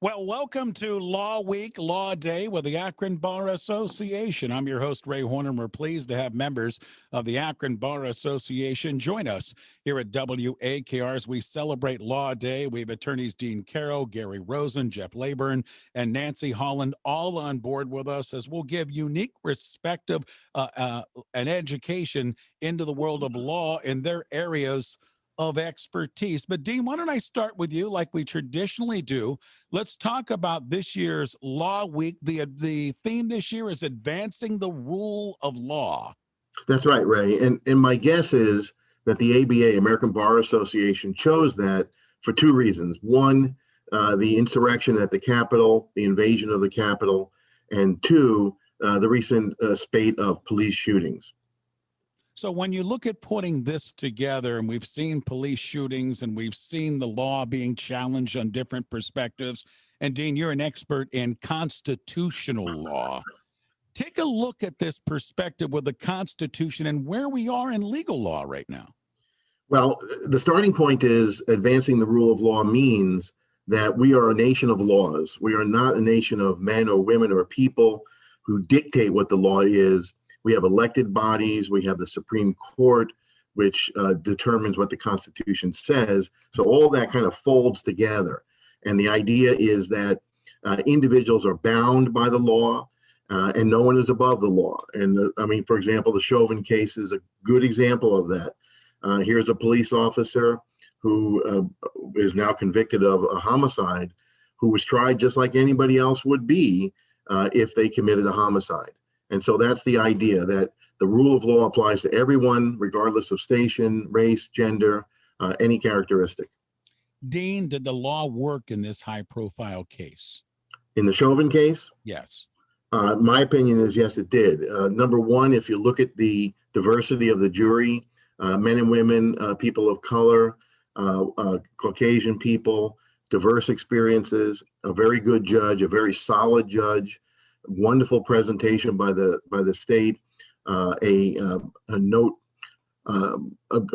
Well, welcome to Law Week, Law Day with the Akron Bar Association. I'm your host, Ray Horner. We're pleased to have members of the Akron Bar Association join us here at WAKR as we celebrate Law Day. We have attorneys Dean Carro, Gary Rosen, Jeff Laybourne, and Nancy Holland all on board with us as we'll give unique perspective and education into the world of law in their areas of expertise. But Dean, why don't I start with you like we traditionally do? Let's talk about this year's Law Week. The theme this year is advancing the rule of law. That's right, Ray. And my guess is that the ABA, American Bar Association, chose that for two reasons. One, the insurrection at the Capitol, the invasion of the Capitol, and two, the recent spate of police shootings. So when you look at putting this together, and we've seen police shootings and we've seen the law being challenged on different perspectives, and Dean, you're an expert in constitutional law. Take a look at this perspective with the Constitution and where we are in legal law right now. Well, the starting point is advancing the rule of law means that we are a nation of laws. We are not a nation of men or women or people who dictate what the law is. We have elected bodies. We have the Supreme Court, which determines what the Constitution says. So all that kind of folds together. And the idea is that individuals are bound by the law and no one is above the law. And for example, the Chauvin case is a good example of that. Here's a police officer who is now convicted of a homicide, who was tried just like anybody else would be if they committed a homicide. And so that's the idea, that the rule of law applies to everyone, regardless of station, race, gender, any characteristic. Dean, did the law work in this high-profile case? In the Chauvin case? Yes. My opinion is yes, it did. Number one, if you look at the diversity of the jury, men and women, people of color, Caucasian people, diverse experiences, a very good judge, a very solid judge, wonderful presentation by the state, a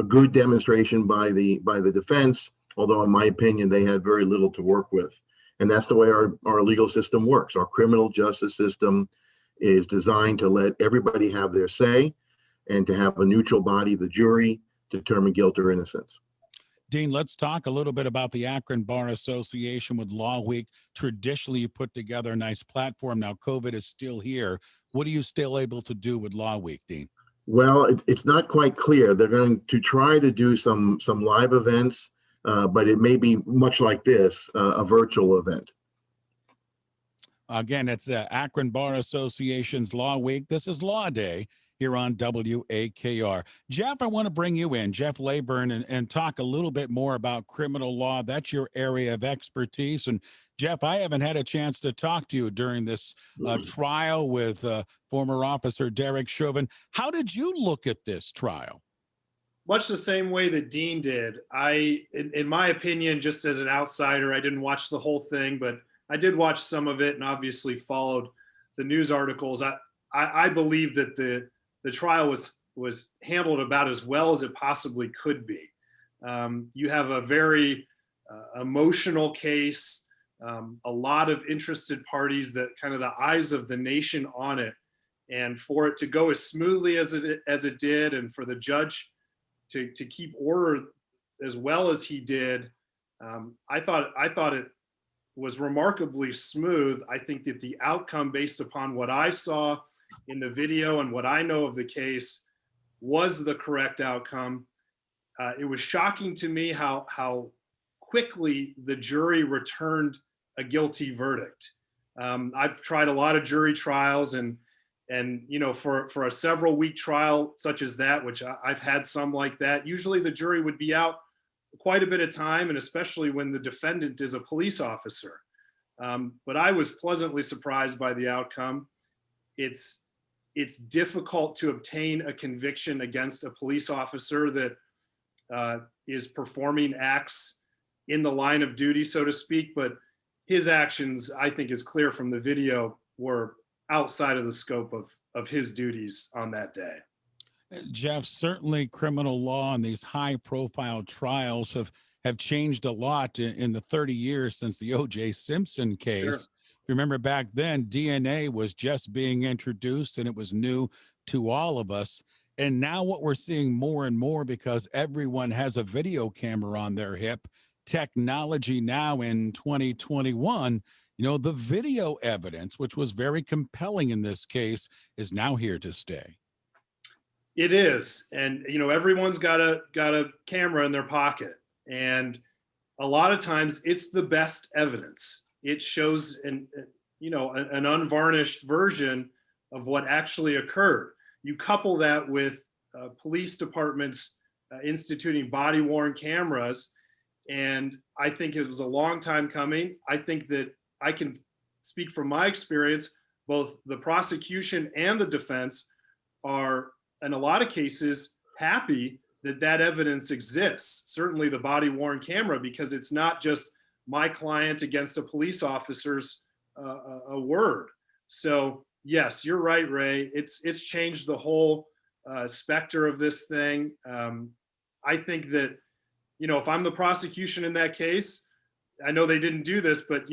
good demonstration by the defense, although in my opinion they had very little to work with. And that's the way our legal system works. Our criminal justice system is designed to let everybody have their say and to have a neutral body, the jury, determine guilt or innocence. Dean, let's talk a little bit about the Akron Bar Association with Law Week. Traditionally, you put together a nice platform. Now, COVID is still here. What are you still able to do with Law Week, Dean? Well, it's not quite clear. They're going to try to do some live events, but it may be much like this, a virtual event. Again, it's Akron Bar Association's Law Week. This is Law Day here on WAKR. Jeff, I want to bring you in, Jeff Laybourne, and talk a little bit more about criminal law. That's your area of expertise. And Jeff, I haven't had a chance to talk to you during this trial with former officer Derek Chauvin. How did you look at this trial? Much the same way that Dean did. In my opinion, just as an outsider, I didn't watch the whole thing, but I did watch some of it and obviously followed the news articles. I believe that the trial was handled about as well as it possibly could be. You have a very emotional case, a lot of interested parties, that kind of the eyes of the nation on it, and for it to go as smoothly as it did, and for the judge to keep order as well as he did, I thought it was remarkably smooth. I think that the outcome, based upon what I saw in the video and what I know of the case, was the correct outcome. It was shocking to me how quickly the jury returned a guilty verdict. I've tried a lot of jury trials, and for a several week trial such as that, which I've had some like that, usually the jury would be out quite a bit of time, and especially when the defendant is a police officer. But I was pleasantly surprised by the outcome. It's difficult to obtain a conviction against a police officer that is performing acts in the line of duty, so to speak, but his actions, I think is clear from the video, were outside of the scope of his duties on that day. Jeff, certainly criminal law and these high profile trials have have changed a lot in the 30 years since the O.J. Simpson case. Sure. Remember back then, DNA was just being introduced and it was new to all of us. And now what we're seeing more and more, because everyone has a video camera on their hip, technology now in 2021, the video evidence, which was very compelling in this case, is now here to stay. It is. And, everyone's got a camera in their pocket. And a lot of times it's the best evidence. It shows an unvarnished version of what actually occurred. You couple that with police departments instituting body-worn cameras, and I think it was a long time coming. I think that I can speak from my experience, both the prosecution and the defense are, in a lot of cases, happy that evidence exists. Certainly the body-worn camera, because it's not just my client against a police officer's a word. So yes, you're right, Ray. It's changed the whole specter of this thing. I think that, if I'm the prosecution in that case, I know they didn't do this, but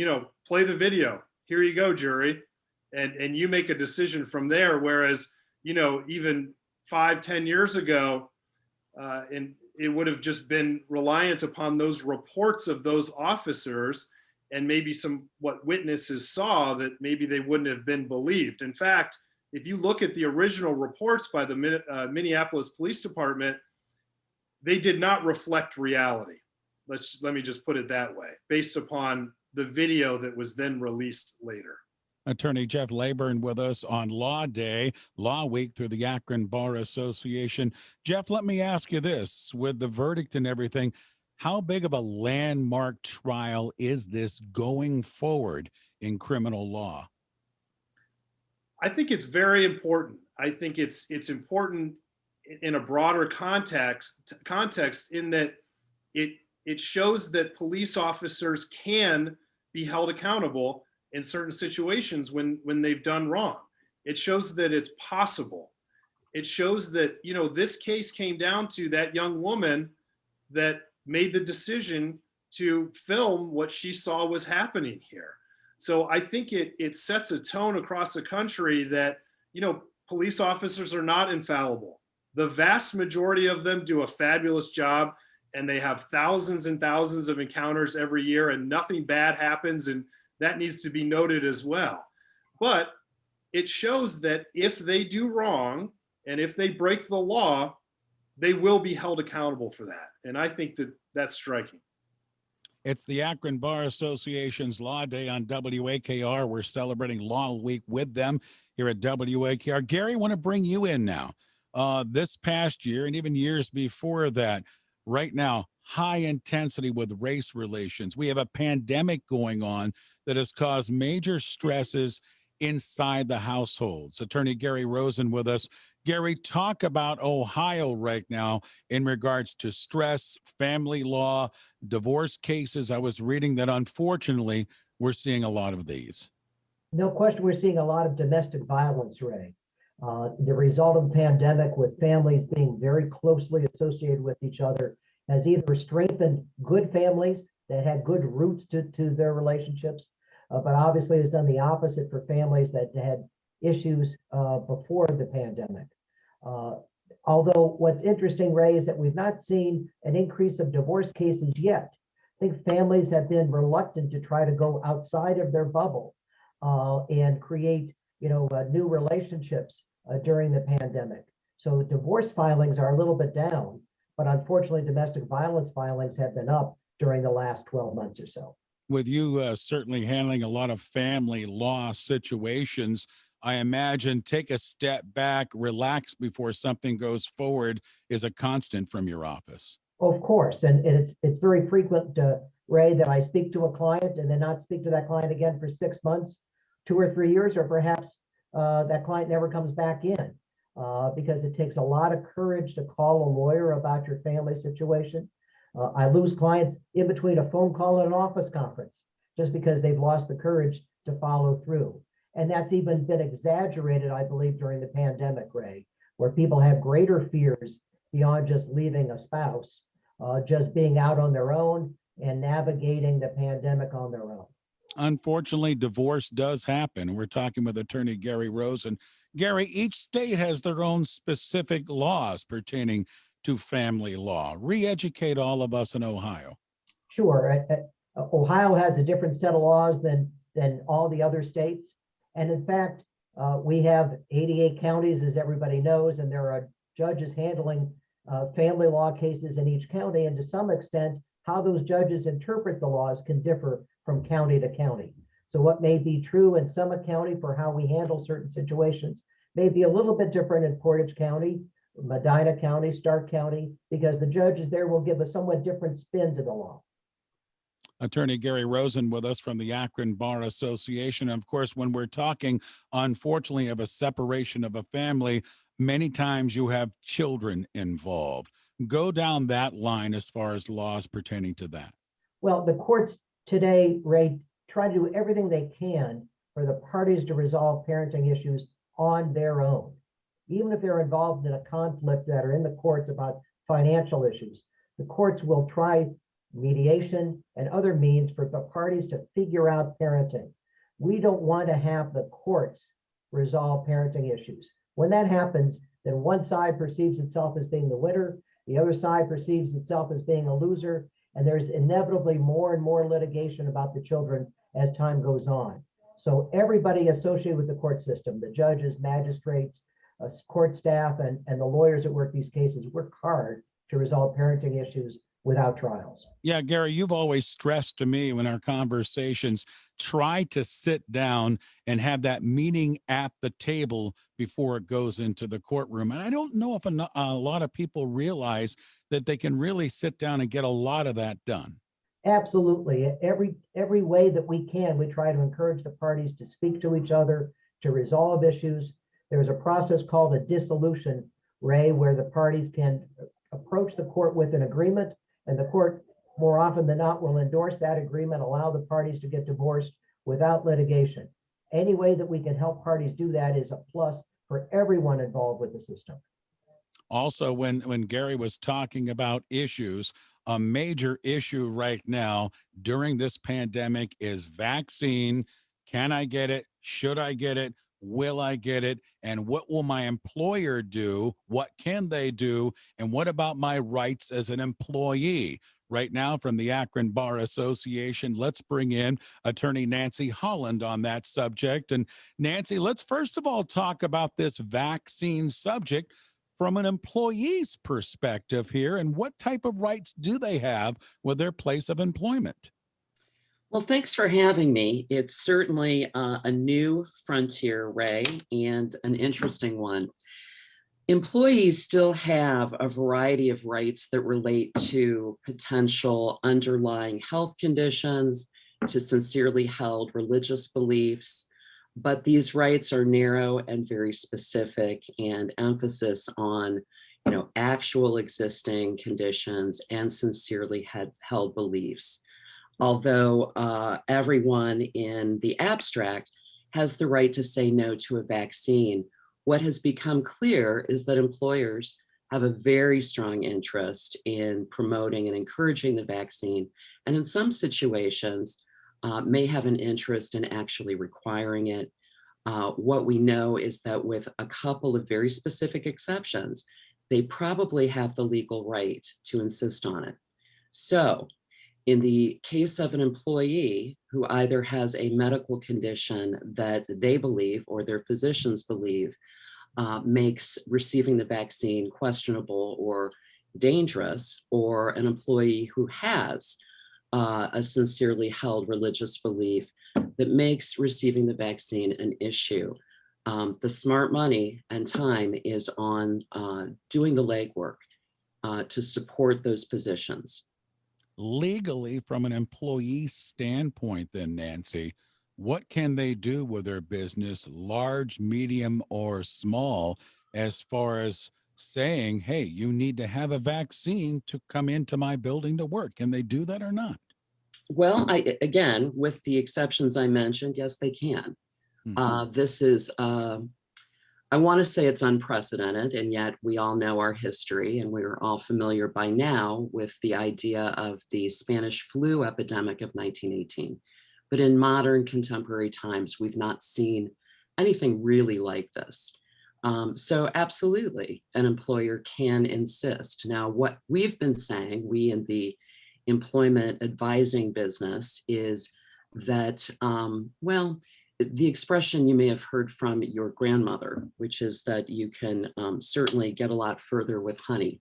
play the video. Here you go, jury, and you make a decision from there. Whereas, even 5-10 years ago, and it would have just been reliant upon those reports of those officers and maybe what witnesses saw, that maybe they wouldn't have been believed. In fact, if you look at the original reports by the Minneapolis Police Department, they did not reflect reality. Let me just put it that way, based upon the video that was then released later. Attorney Jeff Laybourne with us on Law Day, Law Week through the Akron Bar Association. Jeff, let me ask you this. With the verdict and everything, how big of a landmark trial is this going forward in criminal law? I think it's very important. I think it's important in a broader context in that it shows that police officers can be held accountable in certain situations when they've done wrong. It shows that it's possible. It shows that, this case came down to that young woman that made the decision to film what she saw was happening here. So I think it sets a tone across the country that, police officers are not infallible. The vast majority of them do a fabulous job, and they have thousands and thousands of encounters every year, and nothing bad happens, and that needs to be noted as well. But it shows that if they do wrong and if they break the law, they will be held accountable for that. And I think that that's striking. It's the Akron Bar Association's Law Day on WAKR. We're celebrating Law Week with them here at WAKR. Gary, I want to bring you in now. This past year and even years before that, right now, high intensity with race relations. We have a pandemic going on that has caused major stresses inside the households. Attorney Gary Rosen with us. Gary, talk about Ohio right now in regards to stress, family law, divorce cases. I was reading that unfortunately we're seeing a lot of these. No question, we're seeing a lot of domestic violence, Ray. The result of the pandemic, with families being very closely associated with each other, has either strengthened good families that had good roots to their relationships, but obviously has done the opposite for families that had issues before the pandemic. Although what's interesting, Ray, is that we've not seen an increase of divorce cases yet. I think families have been reluctant to try to go outside of their bubble and create, new relationships during the pandemic. So divorce filings are a little bit down, but unfortunately, domestic violence filings have been up during the last 12 months or so. With you certainly handling a lot of family law situations, I imagine take a step back, relax before something goes forward is a constant from your office. Of course, and it's very frequent, Ray, that I speak to a client and then not speak to that client again for 6 months, 2 or 3 years, or perhaps that client never comes back in because it takes a lot of courage to call a lawyer about your family situation. I lose clients in between a phone call and an office conference just because they've lost the courage to follow through. And that's even been exaggerated, I believe, during the pandemic, Ray, where people have greater fears beyond just leaving a spouse. just being out on their own and navigating the pandemic on their own. Unfortunately, divorce does happen. We're talking with attorney Gary Rosen. Gary, each state has their own specific laws pertaining to family law. Re-educate all of us in Ohio. Sure. Ohio has a different set of laws than all the other states. And in fact, we have 88 counties, as everybody knows, and there are judges handling family law cases in each county. And to some extent, how those judges interpret the laws can differ from county to county. So what may be true in Summit County for how we handle certain situations may be a little bit different in Portage County, Medina County, Stark County, because the judges there will give a somewhat different spin to the law. Attorney Gary Rosen with us from the Akron Bar Association. Of course, when we're talking, unfortunately, of a separation of a family, many times you have children involved. Go down that line as far as laws pertaining to that. Well, the courts today, Ray, try to do everything they can for the parties to resolve parenting issues on their own. Even if they're involved in a conflict that are in the courts about financial issues, the courts will try mediation and other means for the parties to figure out parenting. We don't want to have the courts resolve parenting issues. When that happens, then one side perceives itself as being the winner, the other side perceives itself as being a loser, and there's inevitably more and more litigation about the children as time goes on. So everybody associated with the court system, the judges, magistrates, court staff, and the lawyers that work these cases work hard to resolve parenting issues without trials. Yeah, Gary, you've always stressed to me in our conversations, try to sit down and have that meeting at the table before it goes into the courtroom. And I don't know if a lot of people realize that they can really sit down and get a lot of that done. Absolutely. Every way that we can, we try to encourage the parties to speak to each other, to resolve issues. There's a process called a dissolution, Ray, where the parties can approach the court with an agreement, and the court, more often than not, will endorse that agreement, allow the parties to get divorced without litigation. Any way that we can help parties do that is a plus for everyone involved with the system. Also, when Gary was talking about issues, a major issue right now during this pandemic is vaccine. Can I get it? Should I get it? Will I get it? And what will my employer do? What can they do? And what about my rights as an employee? Right now, from the Akron Bar Association, let's bring in attorney Nancy Holland on that subject. And Nancy, let's first of all talk about this vaccine subject from an employee's perspective here, and what type of rights do they have with their place of employment? Well, thanks for having me. It's certainly a new frontier, Ray, and an interesting one. Employees still have a variety of rights that relate to potential underlying health conditions, to sincerely held religious beliefs, but these rights are narrow and very specific, and emphasis on, actual existing conditions and sincerely held beliefs. Although everyone in the abstract has the right to say no to a vaccine, what has become clear is that employers have a very strong interest in promoting and encouraging the vaccine, and in some situations may have an interest in actually requiring it. What we know is that with a couple of very specific exceptions, they probably have the legal right to insist on it. So, in the case of an employee who either has a medical condition that they believe or their physicians believe makes receiving the vaccine questionable or dangerous, or an employee who has a sincerely held religious belief that makes receiving the vaccine an issue, the smart money and time is on doing the legwork to support those positions. Legally, from an employee standpoint, then, Nancy, what can they do with their business, large, medium, or small, as far as saying, hey, you need to have a vaccine to come into my building to work? Can they do that or not? Well, again, with the exceptions I mentioned, yes, they can. This is I want to say it's unprecedented, and yet we all know our history, and we're all familiar by now with the idea of the Spanish flu epidemic of 1918. But in modern contemporary times, we've not seen anything really like this. So absolutely, an employer can insist. Now, what we've been saying, we in the employment advising business, is that, well, the expression you may have heard from your grandmother, which is that you can certainly get a lot further with honey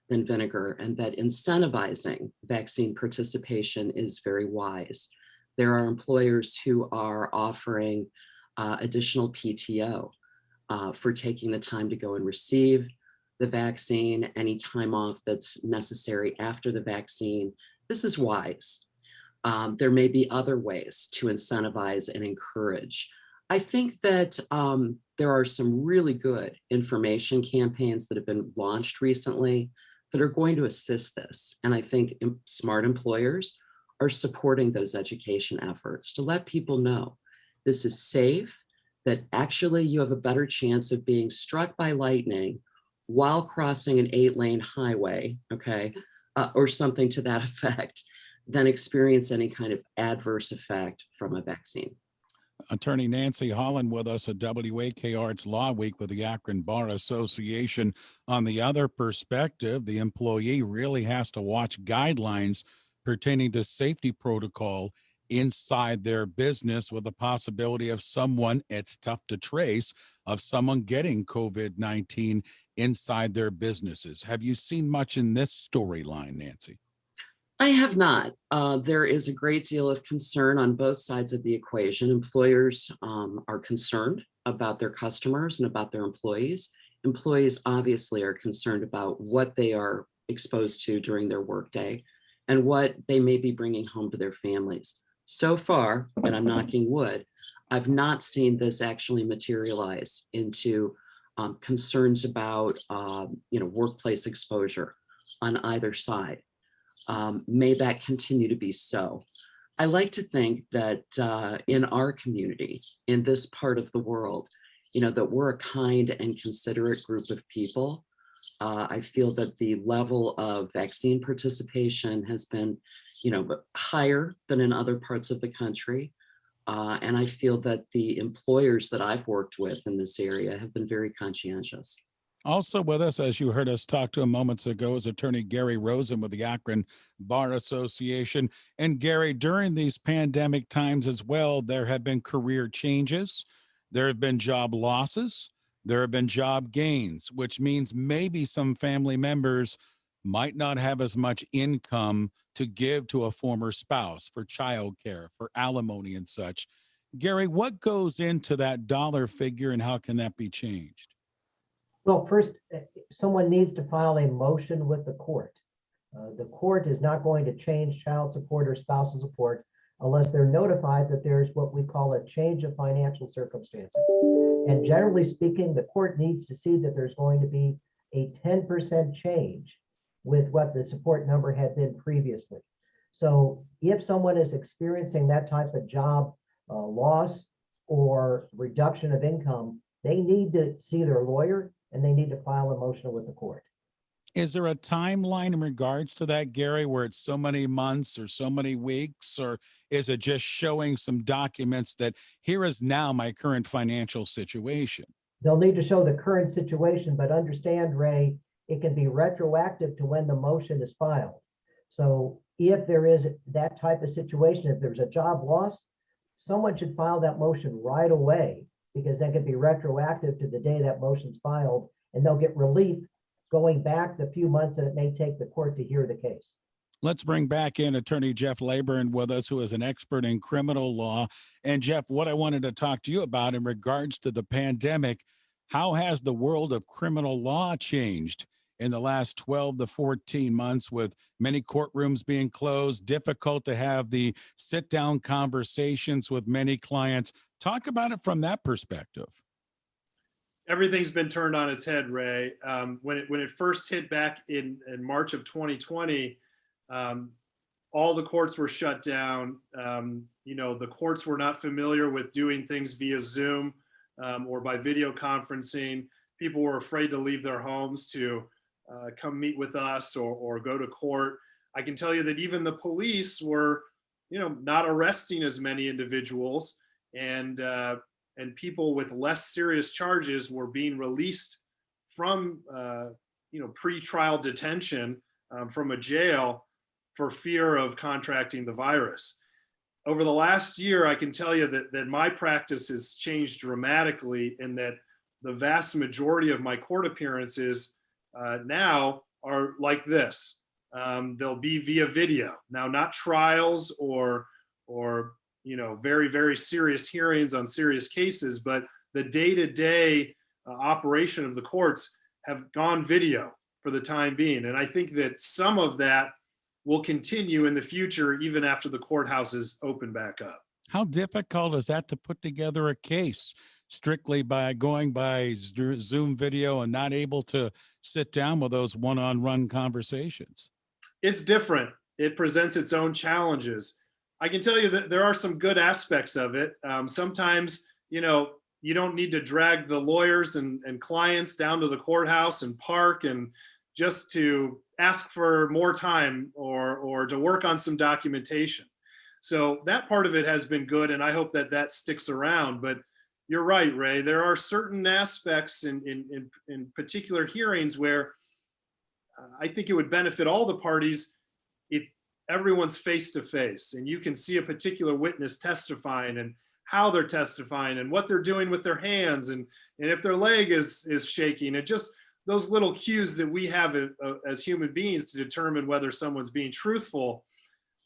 than vinegar, and that incentivizing vaccine participation is very wise. There are employers who are offering additional PTO for taking the time to go and receive the vaccine, any time off that's necessary after the vaccine. This is wise. There may be other ways to incentivize and encourage. I think that there are some really good information campaigns that have been launched recently that are going to assist this. And I think smart employers are supporting those education efforts to let people know this is safe, that actually you have a better chance of being struck by lightning while crossing an 8-lane highway, okay, or something to that effect, than experience any kind of adverse effect from a vaccine. Attorney Nancy Holland with us at WAKR. It's Law Week with the Akron Bar Association. On the other perspective, the employee really has to watch guidelines pertaining to safety protocol inside their business, with the possibility of someone, it's tough to trace, of someone getting COVID-19 inside their businesses. Have you seen much in this storyline, Nancy? I have not. There is a great deal of concern on both sides of the equation. Employers are concerned about their customers and about their employees. Employees obviously are concerned about what they are exposed to during their workday and what they may be bringing home to their families. So far, and I'm knocking wood, I've not seen this actually materialize into concerns about workplace exposure on either side. May that continue to be so. I like to think that in our community, in this part of the world, that we're a kind and considerate group of people. I feel that the level of vaccine participation has been, higher than in other parts of the country. And I feel that the employers that I've worked with in this area have been very conscientious. Also with us, as you heard us talk to him moments ago, is attorney Gary Rosen with the Akron Bar Association. And Gary, during these pandemic times as well, there have been career changes, there have been job losses, there have been job gains, which means maybe some family members might not have as much income to give to a former spouse for childcare, for alimony and such. Gary, what goes into that dollar figure and how can that be changed? Well, first, someone needs to file a motion with the court. The court is not going to change child support or spousal support unless they're notified that there's what we call a change of financial circumstances. And generally speaking, the court needs to see that there's going to be a 10% change with what the support number had been previously. So if someone is experiencing that type of job loss or reduction of income, they need to see their lawyer and they need to file a motion with the court. Is there a timeline in regards to that, Gary, where it's so many months or so many weeks, or is it just showing some documents that here is now my current financial situation? They'll need to show the current situation, but understand, Ray, it can be retroactive to when the motion is filed. So if there is that type of situation, if there's a job loss, someone should file that motion right away, because that could be retroactive to the day that motion's filed, and they'll get relief going back the few months that it may take the court to hear the case. Let's bring back in attorney Jeff Laybourne with us, who is an expert in criminal law. And Jeff, what I wanted to talk to you about in regards to the pandemic, how has the world of criminal law changed in the last 12 to 14 months, with many courtrooms being closed, difficult to have the sit-down conversations with many clients? Talk about it from that perspective. Everything's been turned on its head, Ray. When it first hit back in March of 2020, all the courts were shut down. The courts were not familiar with doing things via Zoom. or by video conferencing. People were afraid to leave their homes to come meet with us or go to court. I can tell you that even the police were, not arresting as many individuals, and people with less serious charges were being released from, pre-trial detention from a jail for fear of contracting the virus. Over the last year, I can tell you that my practice has changed dramatically, in that the vast majority of my court appearances now are like this. They'll be via video. Now, not trials or very, very serious hearings on serious cases, but the day-to-day operation of the courts have gone video for the time being. And I think that some of that will continue in the future, even after the courthouses open back up. How difficult is that to put together a case strictly by going by Zoom video and not able to sit down with those one-on-one conversations? It's different. It presents its own challenges. I can tell you that there are some good aspects of it. Sometimes, you don't need to drag the lawyers and clients down to the courthouse and park and just to ask for more time or to work on some documentation. So that part of it has been good, and I hope that sticks around. But you're right, Ray. There are certain aspects in particular hearings where I think it would benefit all the parties if everyone's face to face and you can see a particular witness testifying and how they're testifying and what they're doing with their hands and if their leg is shaking, and just those little cues that we have as human beings to determine whether someone's being truthful.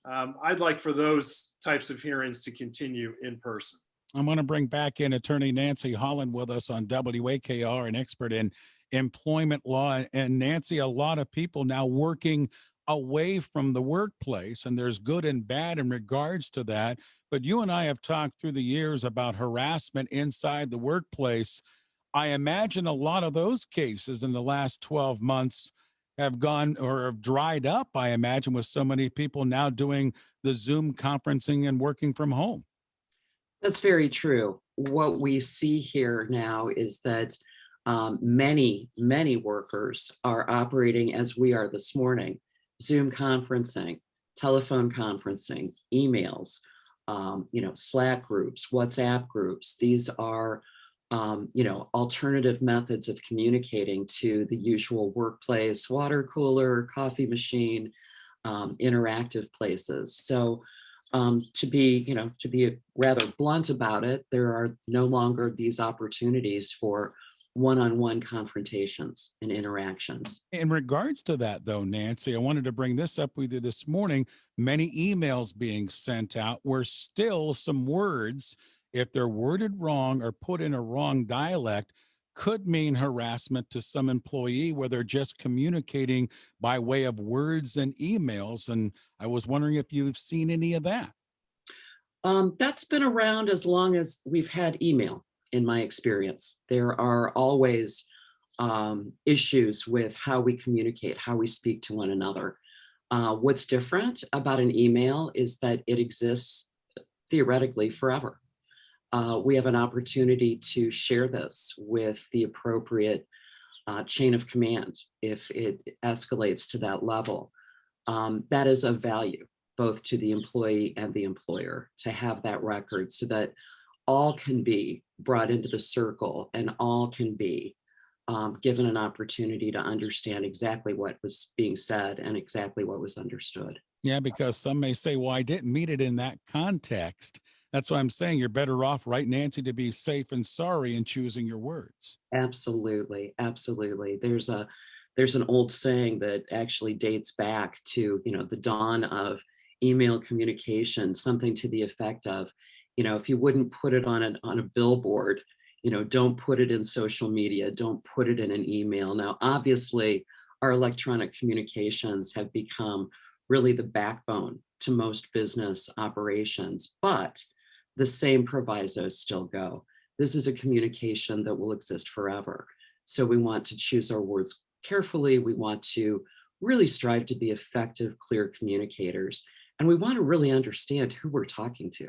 I'd like for those types of hearings to continue in person. I'm going to bring back in Attorney Nancy Holland with us on WAKR, an expert in employment law. And Nancy, a lot of people now working away from the workplace, and there's good and bad in regards to that. But you and I have talked through the years about harassment inside the workplace. I imagine a lot of those cases in the last 12 months have gone or have dried up, I imagine, with so many people now doing the Zoom conferencing and working from home. That's very true. What we see here now is that many workers are operating as we are this morning: Zoom conferencing, telephone conferencing, emails, Slack groups, WhatsApp groups. These are alternative methods of communicating to the usual workplace, water cooler, coffee machine, interactive places. So to be rather blunt about it, there are no longer these opportunities for one-on-one confrontations and interactions. In regards to that, though, Nancy, I wanted to bring this up with you this morning. Many emails being sent out where still some words, if they're worded wrong or put in a wrong dialect, could mean harassment to some employee where they're just communicating by way of words and emails. And I was wondering if you've seen any of that. That's been around as long as we've had email, in my experience. There are always issues with how we communicate, how we speak to one another. What's different about an email is that it exists theoretically forever. We have an opportunity to share this with the appropriate chain of command if it escalates to that level. That is of value, both to the employee and the employer, to have that record so that all can be brought into the circle and all can be given an opportunity to understand exactly what was being said and exactly what was understood. Yeah, because some may say, well, I didn't mean it in that context. That's why I'm saying you're better off, right, Nancy, to be safe and sorry in choosing your words. Absolutely. Absolutely. There's an old saying that actually dates back to, the dawn of email communication, something to the effect of, if you wouldn't put it on a billboard, don't put it in social media, don't put it in an email. Now, obviously, our electronic communications have become really the backbone to most business operations, but the same provisos still go. This is a communication that will exist forever. So we want to choose our words carefully. We want to really strive to be effective, clear communicators. And we want to really understand who we're talking to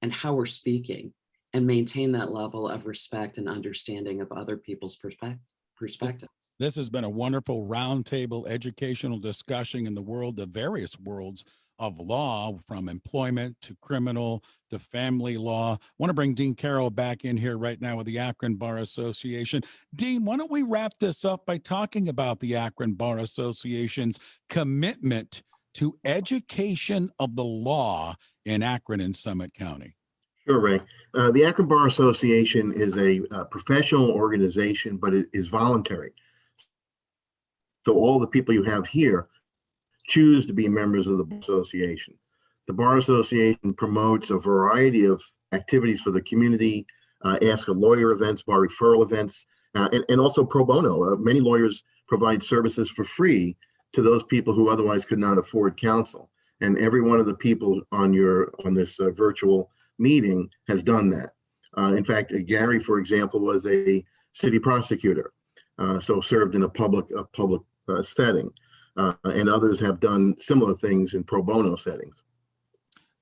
and how we're speaking and maintain that level of respect and understanding of other people's perspectives. This has been a wonderful roundtable educational discussion in the world, the various worlds of law, from employment to criminal to family law. I want to bring Dean Carro back in here right now with the Akron Bar Association. Dean, why don't we wrap this up by talking about the Akron Bar Association's commitment to education of the law in Akron and Summit County? Sure, Ray. The Akron Bar Association is a professional organization, but it is voluntary. So all the people you have here choose to be members of the Bar Association. The Bar Association promotes a variety of activities for the community, ask a lawyer events, bar referral events, and also pro bono. Many lawyers provide services for free to those people who otherwise could not afford counsel. And every one of the people on this virtual meeting has done that. In fact, Gary, for example, was a city prosecutor, so served in a public setting, and others have done similar things in pro bono settings.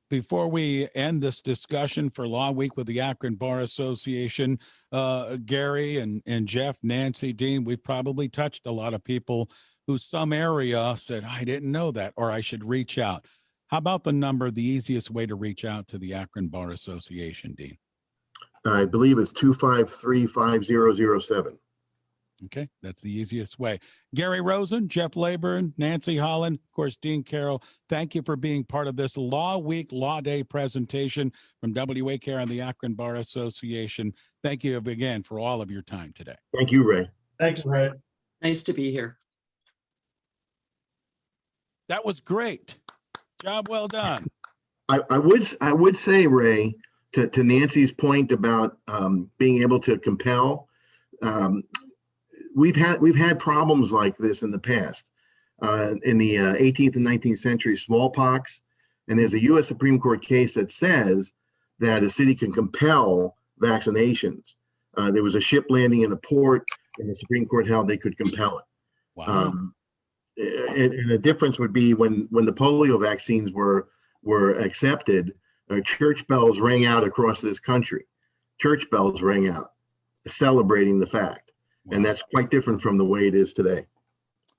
Before we end this discussion for Law Week with the Akron Bar Association, Gary and Jeff, Nancy, Dean, we've probably touched a lot of people who some area said, I didn't know that, or I should reach out. How about the number, the easiest way to reach out to the Akron Bar Association, Dean? I believe it's 253-5007. Okay, that's the easiest way. Gary Rosen, Jeff Laybourne, Nancy Holland, of course, Dean Carro, thank you for being part of this Law Week, Law Day presentation from WAKR and the Akron Bar Association. Thank you again for all of your time today. Thank you, Ray. Thanks, Ray. Nice to be here. That was great. Job well done. I would say, Ray, to Nancy's point about being able to compel, we've had problems like this in the past. In the 18th and 19th century, smallpox, and there's a U.S. Supreme Court case that says that a city can compel vaccinations. There was a ship landing in a port, and the Supreme Court held they could compel it. Wow. And the difference would be when the polio vaccines were accepted, church bells rang out across this country. Church bells rang out, celebrating the fact. Wow. And that's quite different from the way it is today.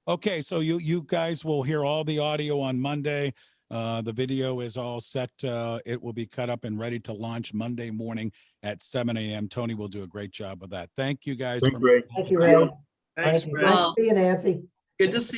Okay, so you guys will hear all the audio on Monday. The video is all set. It will be cut up and ready to launch Monday morning at 7 a.m. Tony will do a great job with that. Thank you guys. Thank you, Ray. Thank you, Ray. Thanks, Thank you. Ray. Nice to see you, Nancy. Good to see